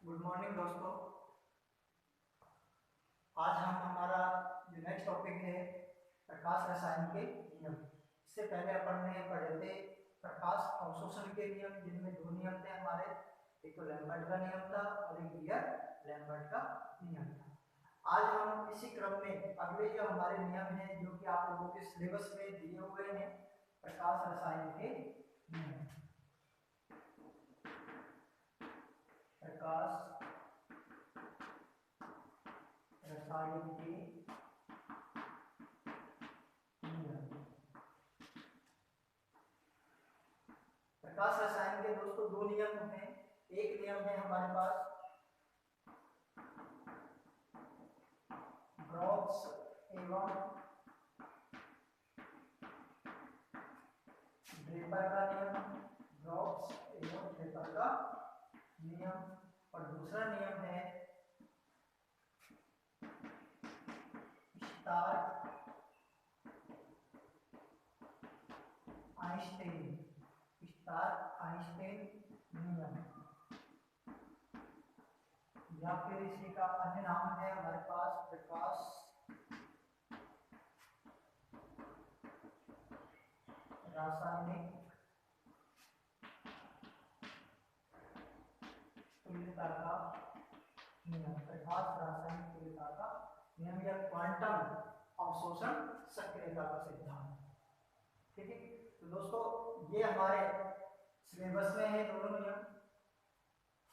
Good morning दोस्तों। आज हम हमारा जो नेक्स्ट टॉपिक है प्रकाश रसायन के नियम। इससे पहले अपन ने पढ़े थे प्रकाश अवशोषण के नियम, जिनमें दो नियम थे हमारे, एक तो लैम्बर्ट का नियम था और एक बियर लैम्बर्ट का नियम था। आज हम इसी क्रम में अगले जो हमारे नियम हैं जो कि आप लोगों के सिलेबस में दिए हुए हैं, प्रकाश रसायन के नियम। प्रकाश रसायन के नियम। प्रकाश रसायन के दोस्तों दो नियम हैं। एक नियम है हमारे पास ब्रॉग्स एवं ड्रेपर का नियम, ब्रॉग्स एवं ड्रेपर का नियम। और दूसरा नियम है स्टार्क आइंस्टाइन, स्टार्क आइंस्टाइन नियम, या फिर इसी का अन्य नाम है हमारे पास प्रकाश रासायनिक तुल्यता का नियम, प्रकाश रासायनिक तुल्यता का नियम या क्वांटम अवशोषण सक्रियता का सिद्धांत। ठीक है, तो दोस्तों ये हमारे सिलेबस में है दोनों नियम,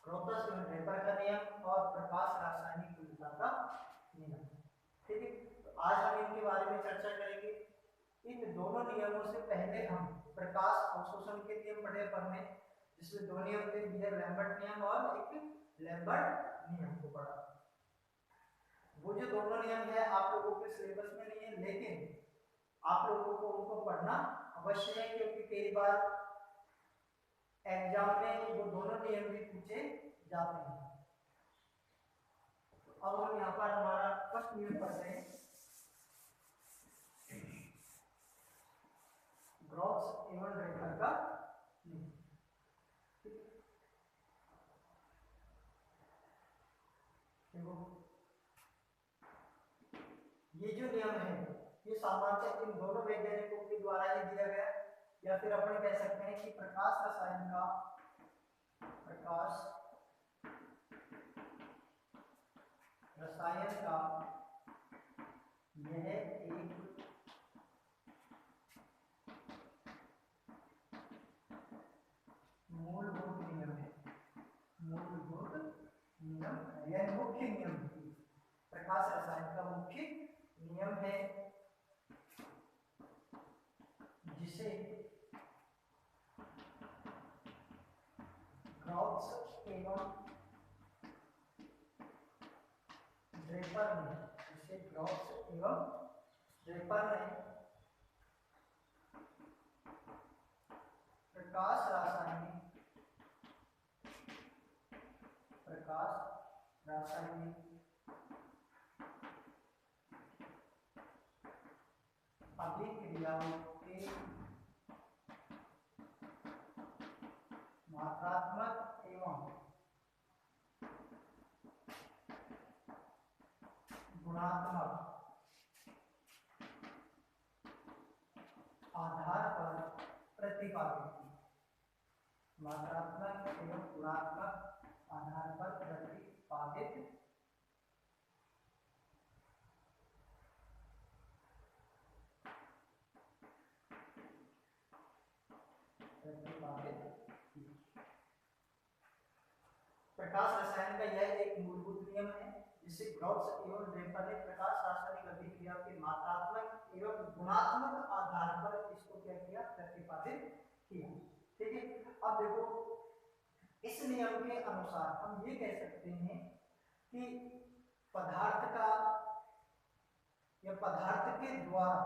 क्रोथस एवं ड्रेपर का नियम और प्रकाश रासायनिक तुल्यता का नियम। ठीक है, तो आज हम इनके बारे में चर्चा करेंगे। इन दोनों नियमों से पहले हम प्रकाश अवशोषण के नियम पढ़े, जिसमें दो नियम थे, बियर लैम्बर्ट नियम और एक लैम्बर्ट नियम को पढ़ा। वो जो दोनों नियम है आप लोगों के सिलेबस में नहीं है, लेकिन आप लोगों को उनको पढ़ना अवश्य है, क्योंकि कई बार एग्जाम में वो दोनों नियम भी पूछे जाते हैं। तो अब हम यहाँ पर हमारा फर्स्ट नियम पढ़ रहे हैं, ब्रॉग्स एवं ड्रेपर का नियम। ये जो नियम है ये सामान्यतः इन दोनों वैज्ञानिकों के द्वारा ही दिया गया, या फिर अपन कह सकते हैं कि प्रकाश रसायन का यह एक मूलभूत नियम है, मूलभूत नियम है, यह मुख्य नियम है, प्रकाश रसायन का मुख्य नियम है, जिसे ब्रॉग्स एवं ड्रेपर ने, जिसे ब्रॉग्स एवं ड्रेपर ने प्रकाश रासायनिक अभिक्रियाओं के मात्रात्मक एवं गुणात्मक आधार पर प्रतिपादित की, मात्रात्मक एवं गुणात्मक आधार पर प्रतिपादित प्रकाश रसायन का यह एक मूलभूत नियम है, जिसे ब्रॉग्स एवं ड्रेपर ने प्रकाश रासायनिक अभिक्रिया के मात्रात्मक एवं गुणात्मक आधार पर इसको क्या किया, प्रतिपादित किया। ठीक है, अब देखो इस नियम के अनुसार हम ये कह सकते हैं कि पदार्थ का या पदार्थ के द्वारा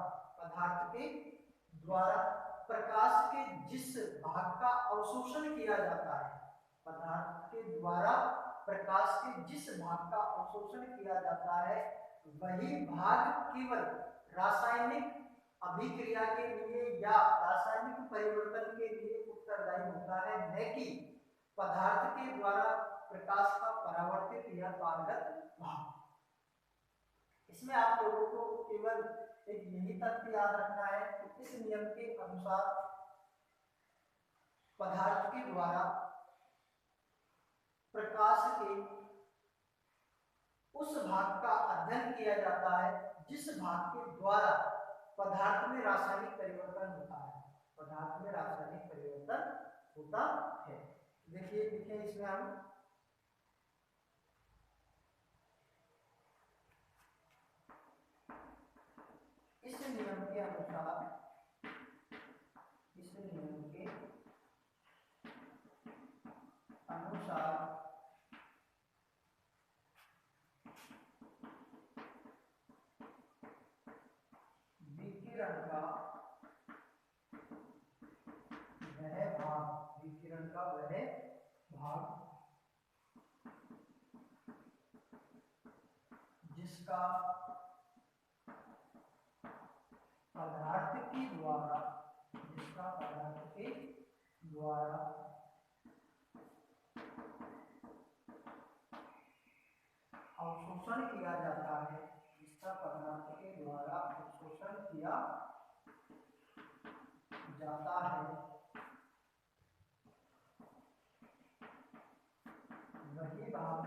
प्रकाश के जिस भाग का अवशोषण किया जाता है, पदार्थ के द्वारा प्रकाश के जिस भाग का अवशोषण किया जाता है, वही भाग केवल रासायनिक अभिक्रिया के लिए या रासायनिक परिवर्तन के लिए उत्तरदायी होता है, न कि पदार्थ के द्वारा प्रकाश का परावर्तित या पारगत भाग। इसमें आप लोगों को केवल एक यही तथ्य याद रखना है कि इस नियम के अनुसार पदार्थ के द्वारा प्रकाश के उस भाग का अध्ययन किया जाता है जिस भाग के द्वारा पदार्थ में रासायनिक परिवर्तन होता है। पदार्थ में रासायनिक परिवर्तन होता है। देखिए लिखे इसमें हम इस नियम के अनुसार विकिरण का वह भाग जिसका पदार्थ के द्वारा अवशोषण किया जाता है, जिसका पदार्थ के द्वारा अवशोषण किया जाता है, वही भाग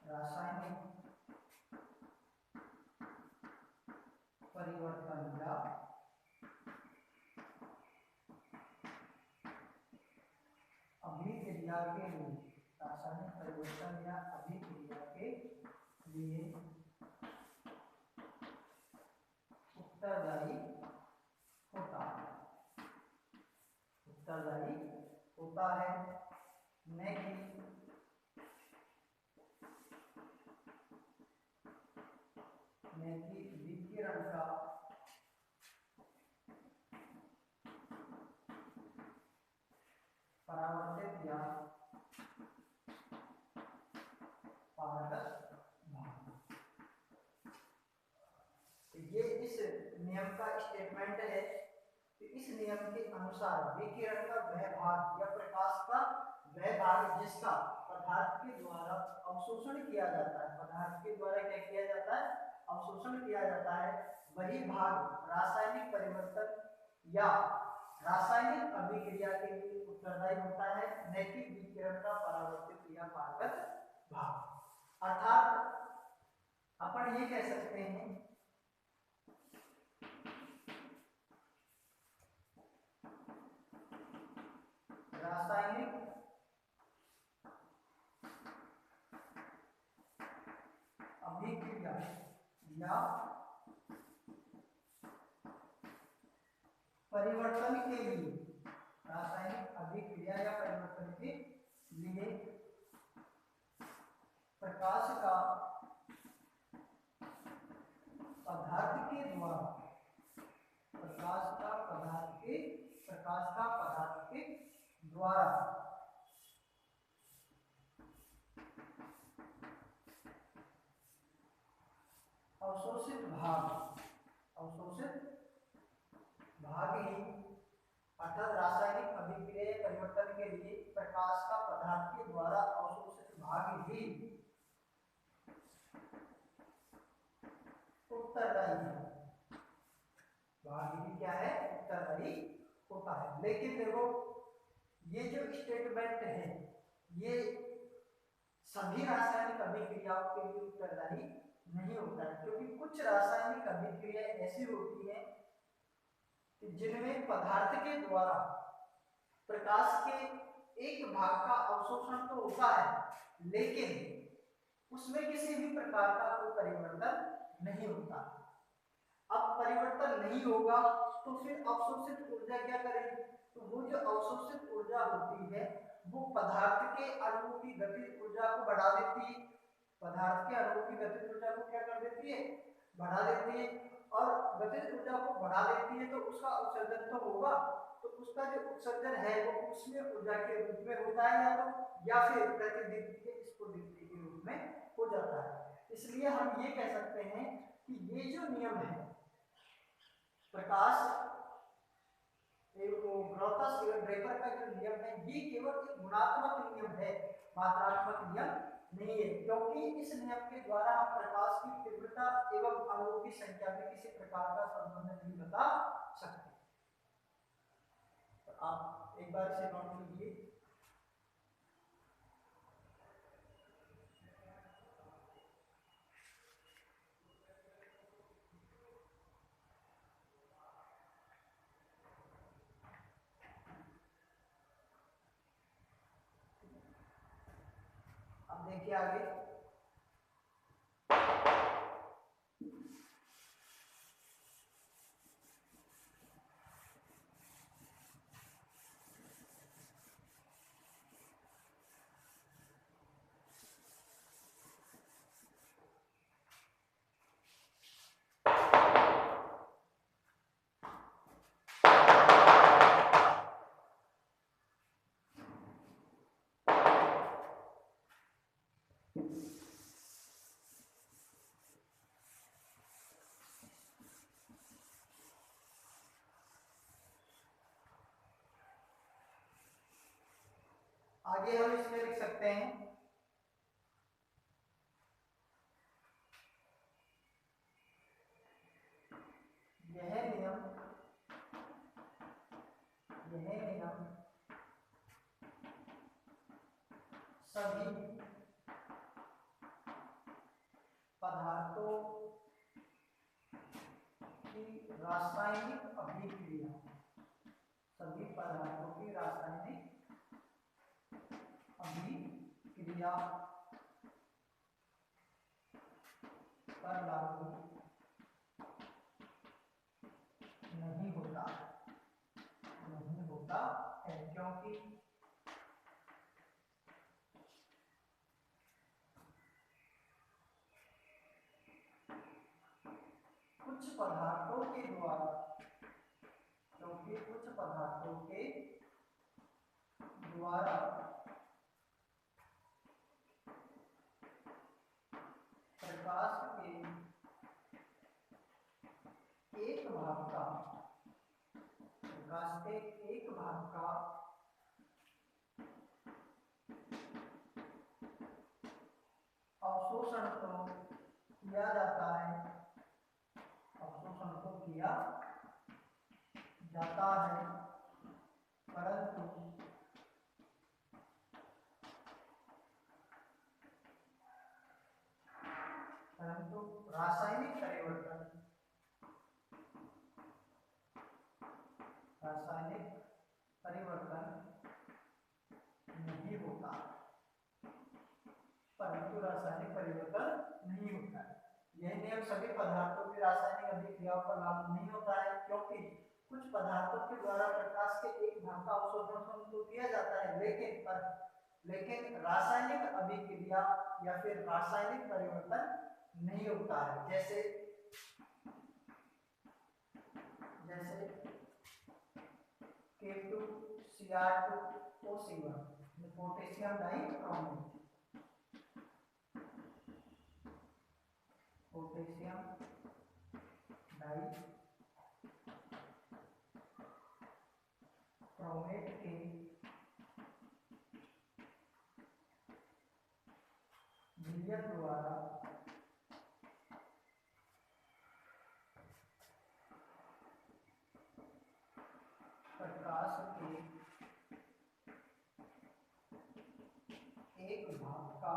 रासायनिक परिवर्तन या अभिक्रिया के लिए रासायनिक परिवर्तन या अभिक्रिया के लिए उत्तरदायी होता है, न कि विकिरण का परावर्तित या पारगत भाग। ये इस नियम का स्टेटमेंट है कि इस नियम के अनुसार विकिरण का वह भाग या प्रकाश का वह भाग जिसका पदार्थ के द्वारा अवशोषण किया जाता है, पदार्थ के द्वारा क्या किया जाता है, अवशोषण किया जाता है, वही भाग रासायनिक परिवर्तन या रासायनिक अभिक्रिया के लिए उत्तरदायी होता है, न कि विकिरण का परावर्तित या पारगत भाग। अर्थात अपन ये कह सकते हैं रासायनिक अभिक्रिया या परिवर्तन के लिए, रासायनिक अभिक्रिया या परिवर्तन के लिए प्रकाश का पदार्थ के द्वारा अवशोषित भाग ही अर्थात रासायनिक अभिक्रिया या परिवर्तन के लिए प्रकाश का पदार्थ के द्वारा अवशोषित भाग ही उत्तरदायी है। भाग ही क्या है, उत्तरदायी होता है। लेकिन देखो ये जो स्टेटमेंट है ये सभी रासायनिक अभिक्रियाओं के लिए उत्तरदायी नहीं होता है, क्योंकि कुछ रासायनिक अभिक्रिया ऐसी होती है कि जिनमें पदार्थ के द्वारा प्रकाश के एक भाग का अवशोषण तो होता है लेकिन उसमें किसी भी प्रकार का कोई परिवर्तन नहीं होता। अब परिवर्तन नहीं होगा तो फिर अवशोषित ऊर्जा क्या करेगी, तो वो जो अवशोषित ऊर्जा होती है वो पदार्थ के अणुओं की गतिज ऊर्जा को बढ़ा देती है, पदार्थ के अणुओं की गतिज ऊर्जा को क्या कर देती है, बढ़ा देती है, और गतिज ऊर्जा को बढ़ा देती है तो उसका उत्सर्जन तो होगा, तो उसका जो उत्सर्जन है वो उसमें ऊर्जा के रूप में होता है या फिर प्रतिदीप्ति के स्फुरित के रूप में हो जाता है। इसलिए हम ये कह सकते हैं कि ये जो नियम है प्रकाश ग्रॉथस एवं ड्रेपर का जो नियम है ये केवल एक गुणात्मक नियम है, मात्रात्मक नियम नहीं है, क्योंकि इस नियम के द्वारा हम प्रकाश की तीव्रता एवं अणुओं की संख्या में किसी प्रकार का संबंध नहीं बता सकते। तो आप एक बार इसे नोट कीजिए। अब देखिए आगे, आगे हम इसमें लिख सकते हैं यह नियम सभी पदार्थों की रासायनिक अभिक्रिया, सभी पदार्थों की रासायनिक अभिक्रिया पर लागू नहीं होता है, क्योंकि कुछ पदार्थों के द्वारा प्रकाश के एक भाग का अवशोषण तो किया जाता है, परंतु रासायनिक परिवर्तन नहीं होता है। यह नियम सभी पदार्थों की रासायनिक अभिक्रियाओं पर लागू नहीं होता है, क्योंकि कुछ पदार्थों के द्वारा प्रकाश के एक भाग का अवशोषण तो किया जाता है, लेकिन रासायनिक अभिक्रिया या फिर रासायनिक परिवर्तन नहीं होता है। जैसे K2Cr2O C1 पोटेशियम डाइक्रोमेट, के विलयन द्वारा प्रकाश के एक भाग का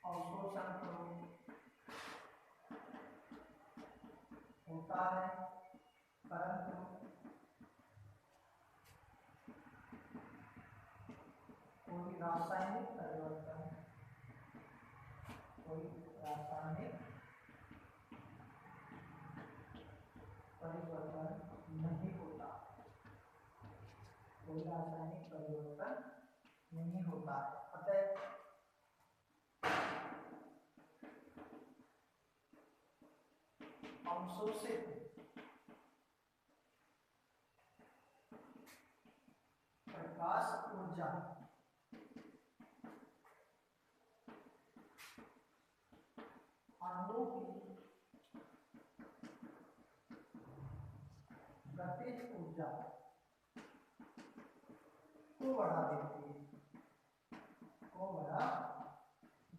अवशोषण होता है, परंतु कोई रासायनिक परिवर्तन नहीं होता है। अतः अवशोषित प्रकाश ऊर्जा अणुओं की गतिज ऊर्जा को बढ़ा देती है, को बढ़ा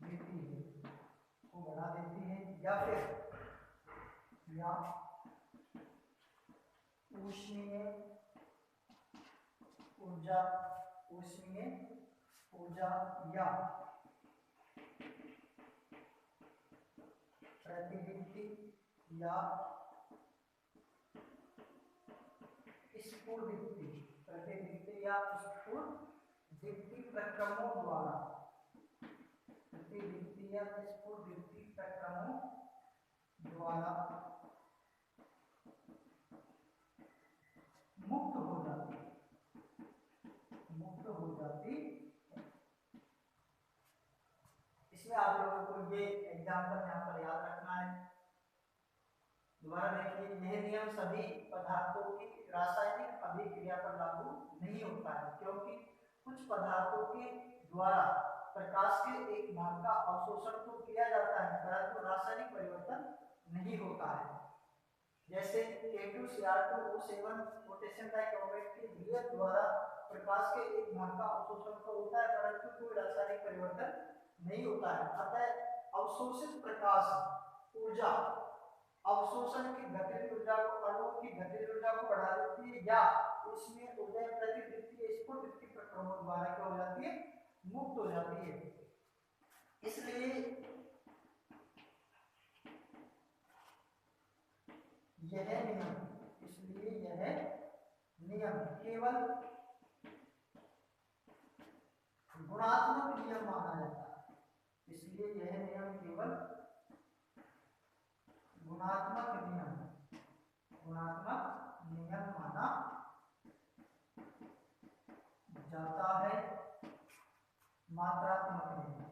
देती है, को बढ़ा देती है, या फिर या ऊष्मीय ऊर्जा, ऊष्मीय ऊर्जा या प्रतिदीप्ति या स्फुरदीप्ति, प्रतिदीप्ति या स्फुरदीप्ति प्रक्रमों द्वारा, प्रतिदीप्ति या स्फुरदीप्ति प्रक्रमों द्वारा मुक्त हो जाती है, मुक्त हो जाती है। इसमें आप लोगों को ये एग्जाम्पल यहाँ पर याद रखना है। दोबारा देखिए, यह नियम सभी पदार्थों की रासायनिक अभिक्रिया पर लागू नहीं होता है, क्योंकि कुछ पदार्थों के द्वारा प्रकाश के एक भाग का अवशोषण तो किया जाता है, परंतु रासायनिक परिवर्तन नहीं होता है। जैसे K2Cr2O7 पोटेशियम डाइक्रोमेट के विलयन द्वारा प्रकाश के एक भाग का अवशोषण तो होता है, परंतु कोई रासायनिक परिवर्तन नहीं होता है। अतः अवशोषित प्रकाश ऊर्जा अवशोषण की गतिज ऊर्जा को, अणुओं की गतिज ऊर्जा को बढ़ा देती है, या उसमें ऊर्जा प्रतिदीप्ति स्फुरदीप्ति प्रक्रमों द्वारा क्या हो जाती है, मुक्त हो जाती है। इसलिए यह नियम केवल गुणात्मक नियम माना जाता है। इसलिए यह नियम केवल गुणात्मक नियम माना जाता है, मात्रात्मक नियम,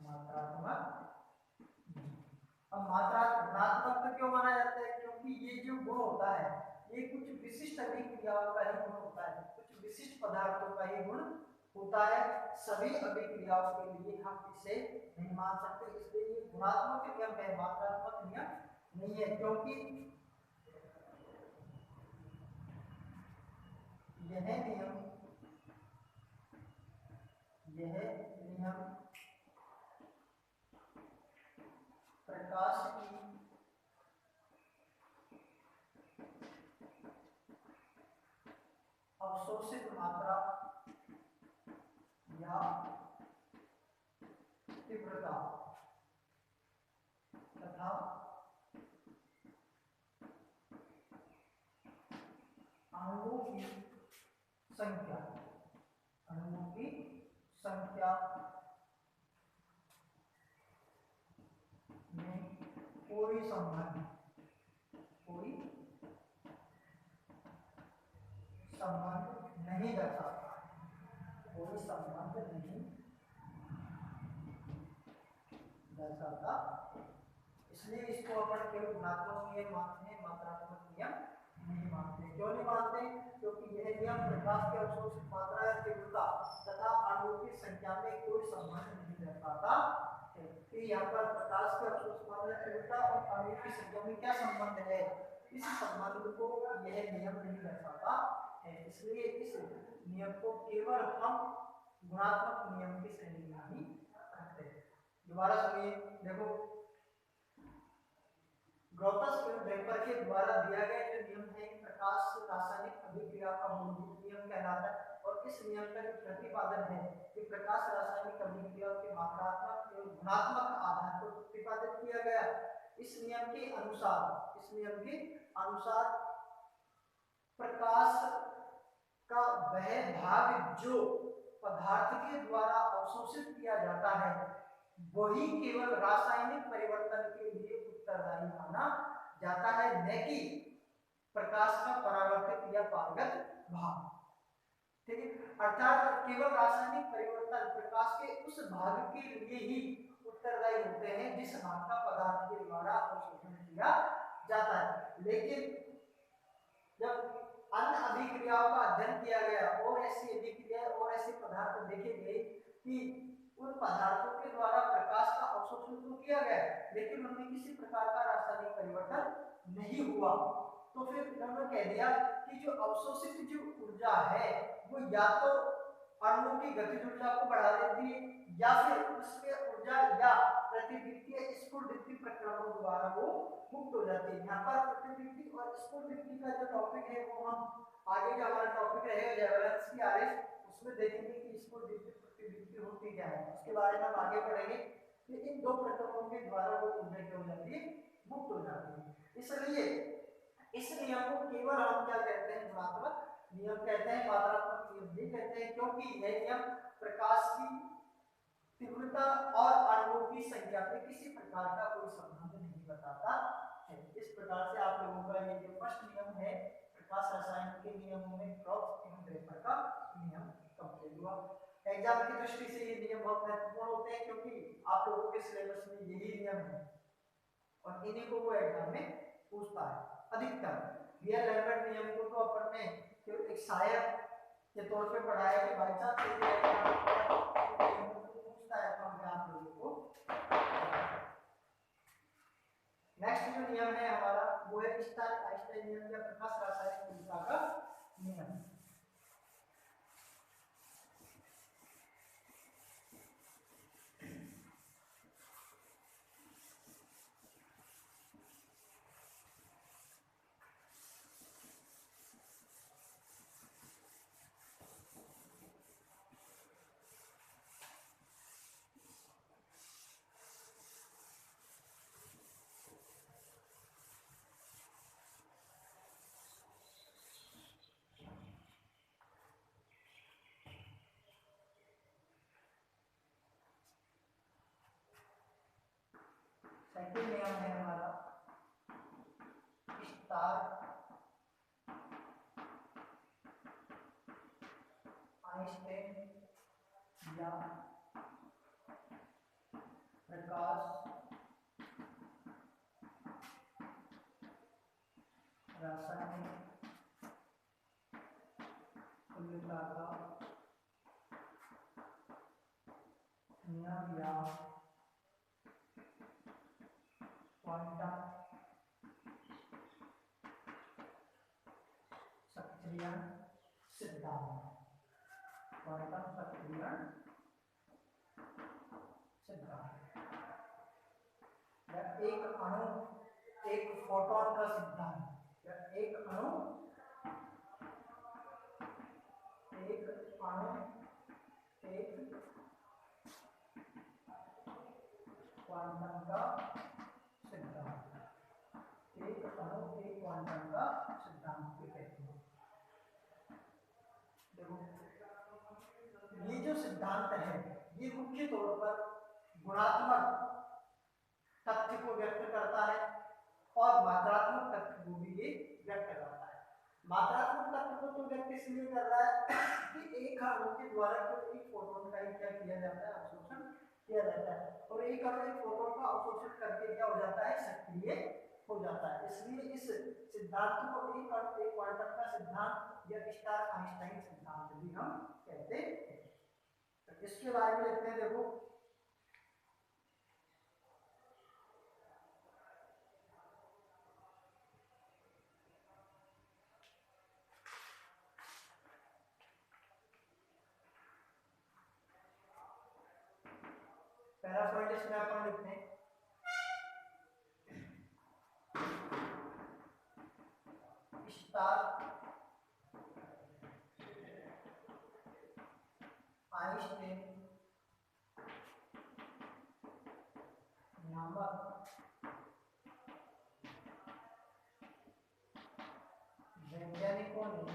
मात्रात्मक। अब मात्रात्मक तो क्यों माना जाता है, क्योंकि ये जो गुण होता है ये कुछ विशिष्ट अभिक्रियाओं का ही गुण होता है, कुछ विशिष्ट पदार्थों का ही गुण होता है। सभी अभिक्रियाओं के लिए हम इसे नहीं मान सकते, इसलिए ये गुणात्मक नियम है, मात्रात्मक नियम नहीं है। क्योंकि यह नियम प्रकाश की अवशोषित मात्रा या तीव्रता तथा अणुओं की संख्या में कोई संबंध नहीं दर्शाता, कोई संबंध नहीं दर्शाता। इसलिए इसको अपन केवल गुणात्मक नियम मानते हैं, मात्रात्मक नियम नहीं मानते। क्यों नहीं मानते? क्योंकि यह नियम प्रकाश के अवशोषित मात्रा या तीव्रता तथा अणुओं की संख्या में कोई संबंध नहीं दर्शाता है। कि यहाँ पर प्रकाश के अवशोषित मात्रा, तीव्रता और अणुओं की संख्या में क्या संबंध है, इस संबंध को यह नियम नहीं दर्शाता है। इसलिए इस नियम को केवल हम गुणात्मक नियम की श्रेणी में ही रखते हैं। दोबारा सुनिए, देखो ग्रोथस ड्रेपर के द्वारा दिया गया जो नियम है, प्रकाश रासायनिक अभिक्रिया का मूलभूत नियम कहलाता है। और इस नियम का जो प्रतिपादन है कि प्रकाश रासायनिक अभिक्रिया के मात्रात्मक एवं गुणात्मक आधार पर प्रतिपादित किया गया। इस नियम के अनुसार प्रकाश का वह भाग जो पदार्थ के द्वारा अवशोषित किया जाता है वही केवल रासायनिक परिवर्तन के लिए उत्तरदायी माना जाता है, न कि प्रकाश का परावर्तित या पारगत भाग। ठीक है, अर्थात केवल रासायनिक परिवर्तन प्रकाश के उस भाग के लिए ही उत्तरदायी होते हैं जिस भाग का पदार्थ के द्वारा अवशोषण किया जाता है। लेकिन जब अन्य अभिक्रियाओं का अध्ययन किया गया और ऐसी अभिक्रिया और ऐसे पदार्थ देखे गए कि उन पदार्थों के द्वारा प्रकाश का अवशोषण तो किया गया लेकिन उनमें किसी प्रकार का रासायनिक परिवर्तन नहीं हुआ। तो फिर उन्होंने कह दिया कि जो अवशोषित जो ऊर्जा है वो या तो अणुओं की गतिज ऊर्जा को बढ़ा देती है या फिर उसके ऊर्जा या प्रतिदीप्तीय स्फुटदीप्ति प्रक्रमों द्वारा वो मुक्त हो जाती है। यहाँ पर प्रतिदीप्ति और स्फुटदीप्ति का जो टॉपिक है वो हम आगे जो हमारा टॉपिक रहेगा जयवलेंस की आरेख उसमें देखेंगे कि स्फुटदीप्ति प्रतिदीप्ति होती क्या है, उसके बारे में हम आगे पढ़ेंगे कि इन दो प्रक्रमों के द्वारा वो ऊर्जा क्या हो जाती है, मुक्त हो जाती है। इसलिए इस नियम को केवल हम क्या कहते हैं, गुणात्मक नियम कहते हैं, मात्रात्मक नियम नहीं कहते हैं, क्योंकि यह नियम प्रकाश की तीव्रता और अणुओं की संख्या में किसी प्रकार का कोई संबंध नहीं बताता है। इस प्रकार से आप लोगों का ये जो फर्स्ट नियम है प्रकाश रसायन के नियमों में क्रॉस एवं ड्रेफर का नियम कंप्लीट हुआ। एग्जाम की दृष्टि से ये नियम बहुत महत्वपूर्ण होते हैं क्योंकि आप लोगों के सिलेबस में यही नियम है और इन्हीं को वो एग्जाम में पूछता है अधिकतर। बियर लैम्बर्ट नियम को तो अपन ने केवल एक सहायक के तौर पे पढ़ाया कि भाई साहब पूछता है तो हम आप लोगों को। नेक्स्ट जो नियम है हमारा वो है स्टार्क आइंस्टाइन नियम या प्रकाश रासायनिक तीव्रता का नियम। सेकंड नियम है हमारा स्टार्क आइंस्टाइन या प्रकाश रासायनिक तुल्यता का नियम या क्वांटम सक्रियण सिद्धांत। क्वांटम सक्रियण सिद्धांत या एक अणु एक फोटोन का सिद्धांत या एक अणु एक क्वांटम का सिद्धांत, एक अणु एक क्वांटम का सिद्धांत को कहते हैं। देखो ये जो सिद्धांत है ये मुख्य तौर पर गुणात्मक तथ्य को व्यक्त करता है और मात्रात्मक तथ्य को भी ये व्यक्त करता है। मात्रात्मक तथ्य को तो व्यक्त इसलिए कर रहा है कि एक अणु के द्वारा केवल एक फोटोन का ही क्या किया जाता है, अवशोषण किया जाता है और एक अणु एक फोटोन का अवशोषण करके क्या हो जाता है, सक्रिय हो जाता है। इसलिए इस सिद्धांत को एक अणु एक क्वांटम का सिद्धांत या स्टार्क आइंस्टाइन सिद्धांत भी हम कहते हैं। तो इसके बारे में लिखते हैं। देखो पहला पॉइंट इसमें अपन लिखते हैं स्टार्क आइंस्टाइन नामक वैज्ञानिकों ने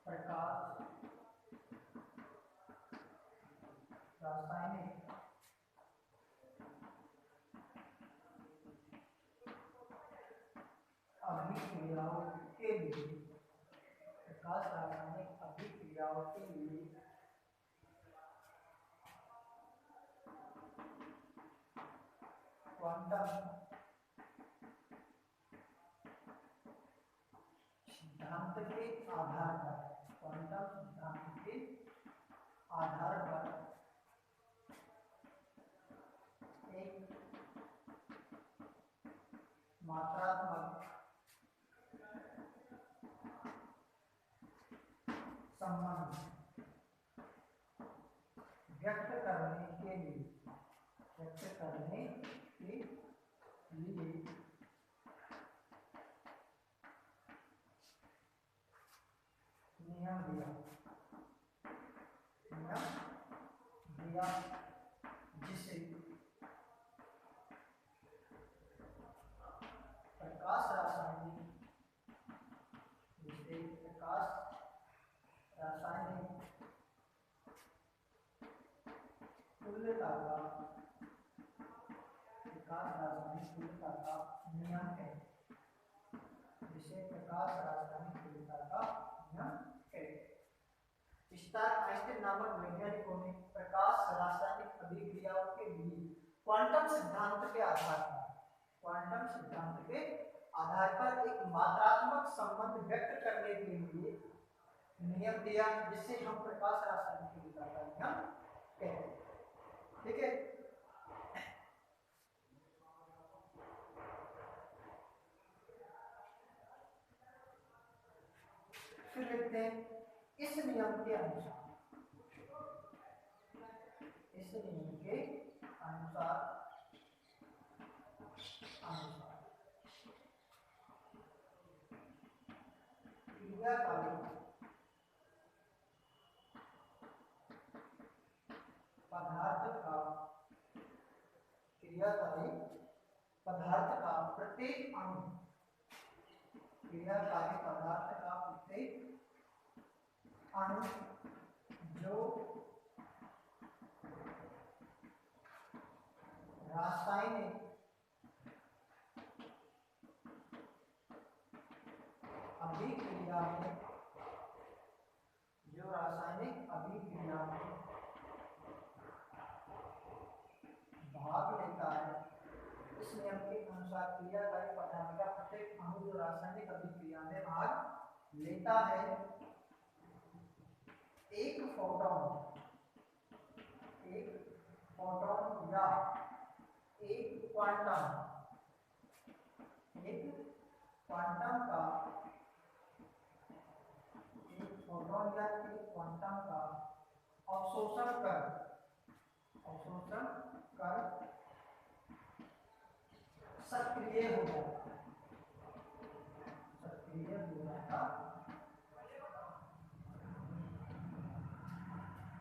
प्रकाश रासायनिक अभिक्रियाओं के लिए प्रकाश रासायनिक अभिक्रियाओं के लिए क्वांटम सिद्धांत के आधार पर, क्वांटम सिद्धांत के आधार पर एक मात्रात्मक संबंध व्यक्त करने के लिए नियम दिया जिसे प्रकाश रासायनिक तुल्यता का नियम है, जिसे प्रकाश रासायनिक तुल्यता का नियम है। स्टार आइंस्टाइन नामक वैज्ञानिकों ने प्रकाश रासायनिक अभिक्रियाओं के लिए क्वांटम सिद्धांत के आधार पर एक मात्रात्मक संबंध व्यक्त करने के लिए नियम दिया, जिसे हम प्रकाश रासायनिक तुल्यता का नियम कहते हैं। ठीक है, फिर लिखते हैं इस नियम के अनुसार क्रियाकारी पदार्थ का प्रत्येक अणु जो रासायनिक अभिक्रिया में भाग लेता है। इस नियम के अनुसार क्रियाकारी पदार्थ का प्रत्येक अणु जो रासायनिक अभिक्रिया में भाग लेता है, एक फोटॉन या एक क्वांटम का अवशोषण कर सक्रिय हो जाता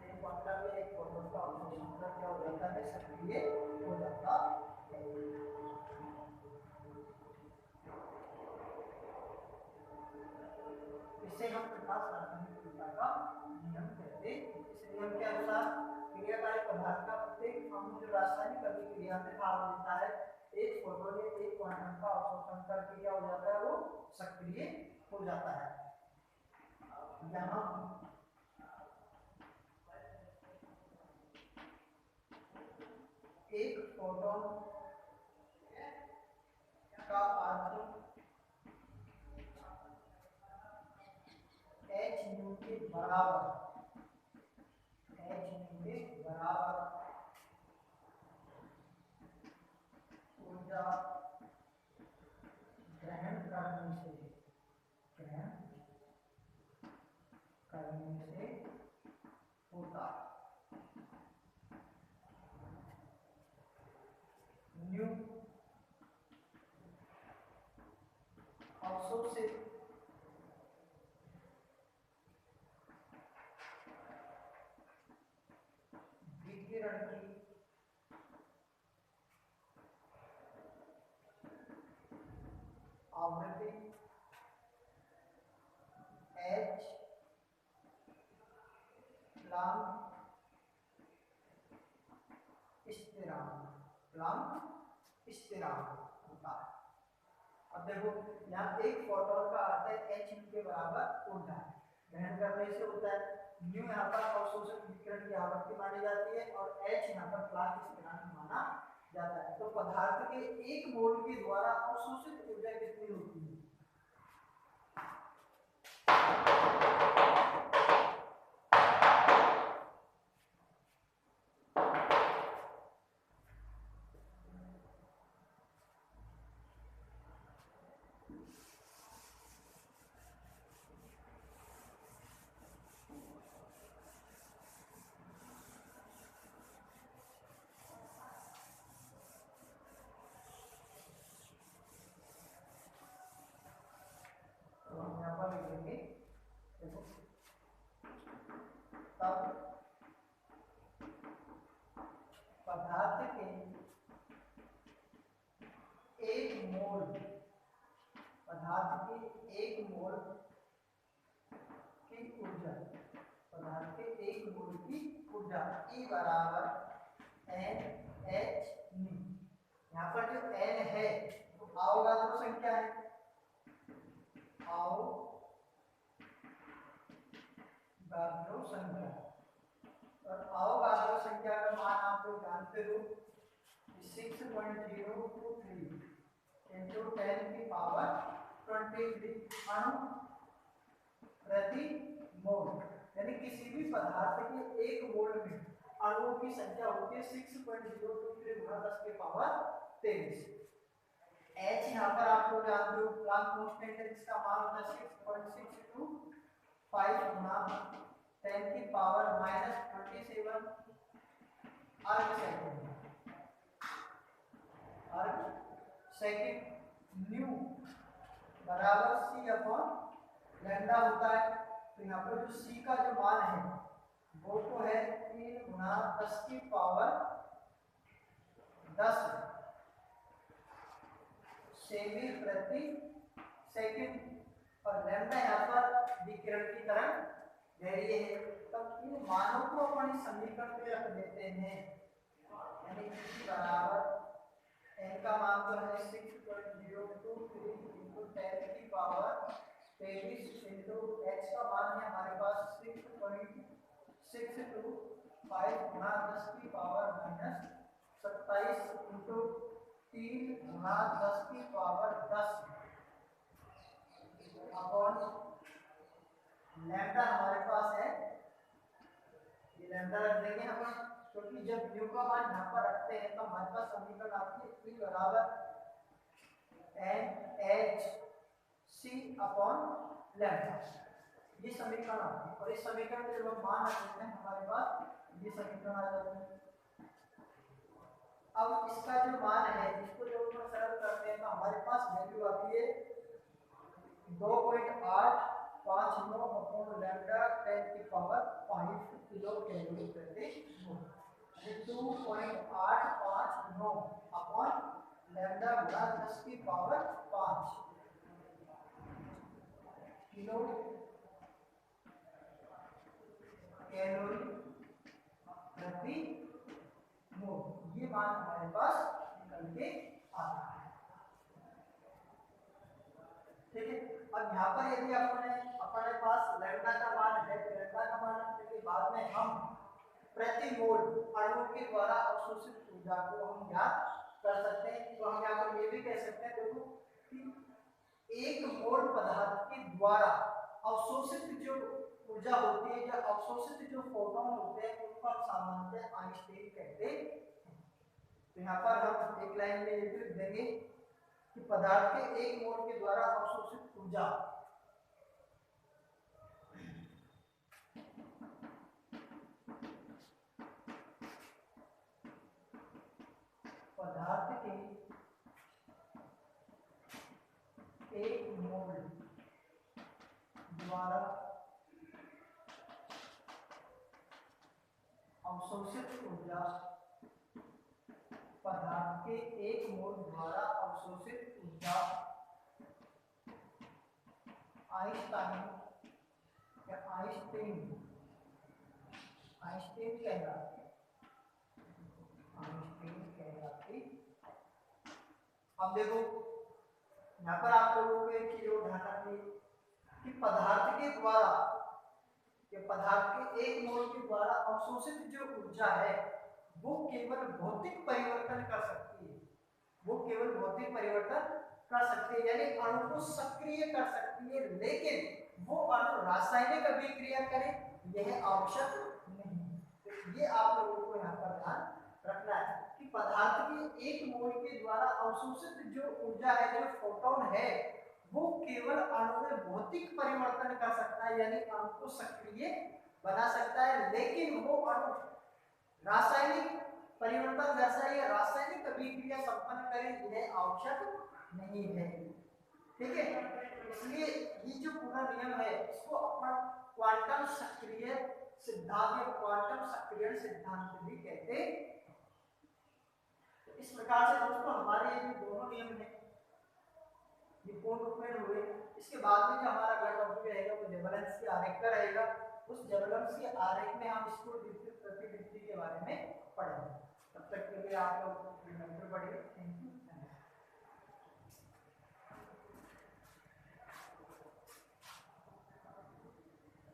एक क्वांटम में एक फोटोन का अवशोषण कर क्या हो जाता है, सक्रिय हो जाता है। इसे हम प्रकाश रासायनिक तुल्यता का नियम कहते हैं। इस नियम के अनुसार क्रियाकारी पदार्थ का प्रत्येक अणु जो रासायनिक अभिक्रिया में भाग लेता है, एक फोटोन या एक क्वांटम का अवशोषण करके क्या हो जाता है, वो सक्रिय हो जाता है। यहाँ एक फोटोन का अर्थ h के बराबर ऊर्जा ग्रहण करने से होता न्यू अवशोषित विकिरण की आवृत्ति h प्लॉन्क स्थिरांक होता है। अब देखो यहाँ एक फोटोन का अर्थ है h के बराबर ऊर्जा ग्रहण करने से होता है, न्यू यहाँ पर अवशोषित विकिरण की आवृत्ति मानी जाती है और h यहाँ पर प्लॉन्क स्थिरांक माना जाता है। तो पदार्थ के एक मोल के द्वारा अवशोषित ऊर्जा कितनी होती है, मोल, पदार्थ के 1 मोल की ऊर्जा, पदार्थ के 1 मोल की ऊर्जा E बराबर NH। यहाँ पर जो N है वो अवगाद्रो संख्या है, अवगाद्रो संख्या, और अवगाद्रो संख्या का मान आप लोग जानते हो 6.023 into 10 की पावर 23 अणु प्रति मोल, यानी किसी भी पदार्थ के 1 मोल में अणुओं की संख्या होती है 6.023 गुणा 10 की पावर 23। H यहाँ पर आप लोग जानते हो प्लांक कांस्टेंट है, जिसका मान होता है 6.625 गुणा 10 की पावर -27 अर्ग सेकंड। न्यू बराबर C अपॉन लैम्डा होता है। तो यहाँ पर जो C का जो मान है वो तो है 3 गुणा 10 की पावर 10 सेमी प्रति सेकंड, और लैम्डा यहाँ पर विकिरण की तरंग दैर्घ्य है। तब इन मानों को अपन इस समीकरण में रख देते हैं, यानी E बराबर n का मान तो है 6.023 into 10 की पावर 23 into h का मान है हमारे पास 6.625 गुणा 10 की पावर -27 into 3 गुणा 10 की पावर 10 अपॉन लैम्डा हमारे पास है, ये लैम्डा रख देंगे अपन, क्योंकि जब न्यू का मान यहाँ पर रखते हैं तो हमारे पास समीकरण आती है E बराबर NHC अपॉन लैम्डा, ये समीकरण आती है। और इस समीकरण में जब हम मान रख देते हैं हमारे पास ये समीकरण आ जाता है। अब इसका जो मान है इसको जब हम सरल करते हैं तो हमारे पास वैल्यू आती है 2.859 अपॉन लैम्डा 10 की पावर 5 किलो कैलोरी प्रति मोल, 2.859 अपॉन लैम्डा गुणा 10 की पावर 5 किलो कैलोरी प्रति मोल, ये मान हमारे पास निकल के आता है। ठीक है, अब यहाँ पर यदि अपने पास लैम्डा का मान है तो लैम्डा का मान रखने के बाद में हम प्रति मोल अणु के द्वारा अवशोषित ऊर्जा को हम ज्ञात कर सकते हैं। तो हम यहाँ पर ये भी कह सकते हैं देखो कि 1 मोल पदार्थ के द्वारा अवशोषित जो ऊर्जा होती है, जो अवशोषित जो फोटोन होते हैं उनको हम सामान्यतः आइंस्टीन कहते हैं। तो यहाँ पर हम एक लाइन में ये लिख देंगे कि पदार्थ के 1 मोल के द्वारा अवशोषित ऊर्जा पदार्थ के 1 मोल द्वारा अवशोषित ऊर्जा, पदार्थ के 1 मोल द्वारा अवशोषित ऊर्जा आइंस्टाइन कहलाती। अब देखो यहाँ पर आप लोगों को एक चीज ध्यान रखनी कि पदार्थ के 1 मोल के द्वारा अवशोषित जो ऊर्जा है वो केवल भौतिक परिवर्तन कर सकती है, यानी अणु को सक्रिय कर सकती है, लेकिन वो अणु रासायनिक अभिक्रिया करे यह आवश्यक नहीं। तो ये आप लोगों को यहाँ पर ध्यान रखना है कि पदार्थ के 1 मोल के द्वारा अवशोषित जो ऊर्जा है, जो फोटोन है, वो केवल अणु में भौतिक परिवर्तन कर सकता है, यानी अणु को सक्रिय बना सकता है, लेकिन वो अणु रासायनिक परिवर्तन जैसा या रासायनिक अभिक्रिया संपन्न करे यह आवश्यक नहीं है। ठीक है, इसलिए ये जो पूरा नियम है इसको अपन क्वांटम सक्रिय सिद्धांत या क्वांटम सक्रियण सिद्धांत भी कहते हैं। इस प्रकार से दोस्तों हमारे ये जो दोनों नियम हैं ये पूर्ण रूप में हुए। इसके बाद में जो हमारा अगला टॉपिक रहेगा वो जबरदस्ती आरेख का रहेगा। उस जबरदस्ती आरेख में हम स्कूल विद्युत प्रतिवृत्ति के बारे में पढ़ेंगे। तब तक के लिए आप लोग पढ़िए। Thank you.